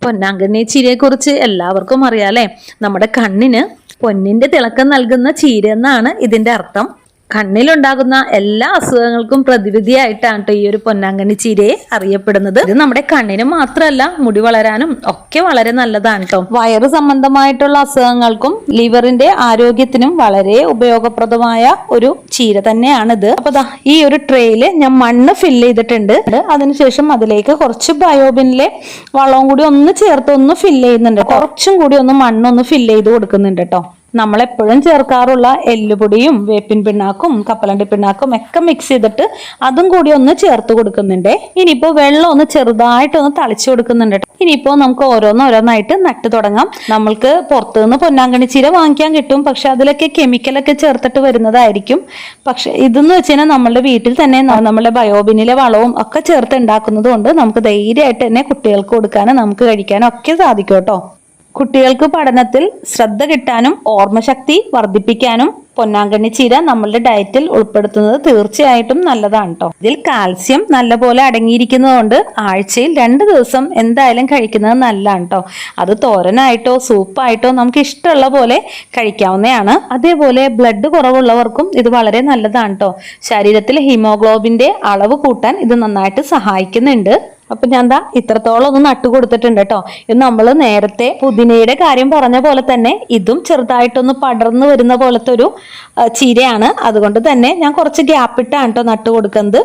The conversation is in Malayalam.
പൊന്നാങ്കണ്ണി ചീരയെക്കുറിച്ച് എല്ലാവർക്കും അറിയാലേ. നമ്മുടെ കണ്ണിന് പൊന്നിന്റെ തിളക്കം നൽകുന്ന ചീര എന്നാണ് ഇതിന്റെ അർത്ഥം. കണ്ണിലുണ്ടാകുന്ന എല്ലാ അസുഖങ്ങൾക്കും പ്രതിവിധിയായിട്ടാണ് ഈ ഒരു പൊന്നാങ്കണ്ണി ചീരയെ അറിയപ്പെടുന്നത്. ഇത് നമ്മുടെ കണ്ണിന് മാത്രമല്ല, മുടി വളരാനും ഒക്കെ വളരെ നല്ലതാണ് കേട്ടോ. വയറ് സംബന്ധമായിട്ടുള്ള അസുഖങ്ങൾക്കും ലിവറിന്റെ ആരോഗ്യത്തിനും വളരെ ഉപയോഗപ്രദമായ ഒരു ചീര തന്നെയാണിത്. അപ്പൊ ഈ ഒരു ട്രേയില് ഞാൻ മണ്ണ് ഫില്ല് ചെയ്തിട്ടുണ്ട്. അതിനുശേഷം അതിലേക്ക് കുറച്ച് ബയോബിനിലെ വളവും കൂടി ഒന്ന് ചേർത്ത് ഒന്ന് ഫില്ല് ചെയ്യുന്നുണ്ട്. കുറച്ചും കൂടി ഒന്ന് മണ്ണൊന്ന് ഫില്ല് ചെയ്ത് കൊടുക്കുന്നുണ്ട് കേട്ടോ. നമ്മളെപ്പോഴും ചേർക്കാറുള്ള എല്ലുപൊടിയും വേപ്പിൻ പിണ്ണാക്കും കപ്പലണ്ടി പിണ്ണാക്കും ഒക്കെ മിക്സ് ചെയ്തിട്ട് അതും കൂടി ഒന്ന് ചേർത്ത് കൊടുക്കുന്നുണ്ട്. ഇനിയിപ്പോ വെള്ളം ഒന്ന് ചെറുതായിട്ടൊന്ന് തളിച്ചു കൊടുക്കുന്നുണ്ട്. ഇനിയിപ്പോ നമുക്ക് ഓരോന്നായിട്ട് നട്ടു തുടങ്ങാം. നമ്മൾക്ക് പുറത്തുനിന്ന് പൊന്നാങ്കണ്ണി ചീര വാങ്ങിക്കാൻ കിട്ടും, പക്ഷെ അതിലൊക്കെ കെമിക്കലൊക്കെ ചേർത്തിട്ട് വരുന്നതായിരിക്കും. പക്ഷെ ഇതെന്ന് വെച്ച് കഴിഞ്ഞാൽ നമ്മളുടെ വീട്ടിൽ തന്നെ നമ്മളുടെ ബയോബിനിലെ വളവും ഒക്കെ ചേർത്ത് ഉണ്ടാക്കുന്നത് കൊണ്ട് നമുക്ക് ധൈര്യമായിട്ട് തന്നെ കുട്ടികൾക്ക് കൊടുക്കാനും നമുക്ക് കഴിക്കാനും ഒക്കെ സാധിക്കും കേട്ടോ. കുട്ടികൾക്ക് പഠനത്തിൽ ശ്രദ്ധ കിട്ടാനും ഓർമ്മശക്തി വർദ്ധിപ്പിക്കാനും പൊന്നാങ്കണ്ണി ചീര നമ്മളുടെ ഡയറ്റിൽ ഉൾപ്പെടുത്തുന്നത് തീർച്ചയായിട്ടും നല്ലതാണ് കേട്ടോ. ഇതിൽ കാൽസ്യം നല്ലപോലെ അടങ്ങിയിരിക്കുന്നതുകൊണ്ട് ആഴ്ചയിൽ 2 ദിവസം എന്തായാലും കഴിക്കുന്നത് നല്ലതാണ് കേട്ടോ. അത് തോരനായിട്ടോ സൂപ്പായിട്ടോ നമുക്ക് ഇഷ്ടമുള്ള പോലെ കഴിക്കാവുന്നതാണ്. അതേപോലെ ബ്ലഡ് കുറവുള്ളവർക്കും ഇത് വളരെ നല്ലതാണ് കേട്ടോ. ശരീരത്തിൽ ഹീമോഗ്ലോബിന്റെ അളവ് കൂട്ടാൻ ഇത് നന്നായിട്ട് സഹായിക്കുന്നുണ്ട്. അപ്പൊ ഞാൻ ഇത്രത്തോളം ഒന്ന് നട്ടു കൊടുത്തിട്ടുണ്ട് കേട്ടോ. ഇത് നമ്മൾ നേരത്തെ പുതിനയുടെ കാര്യം പറഞ്ഞ പോലെ തന്നെ ഇതും ചെറുതായിട്ടൊന്ന് പടർന്നു വരുന്ന പോലത്തെ ഒരു ചീരയാണ്. അതുകൊണ്ട് തന്നെ ഞാൻ കുറച്ച് ഗ്യാപ്പിട്ടാണ് കേട്ടോ നട്ടു കൊടുക്കുന്നത്.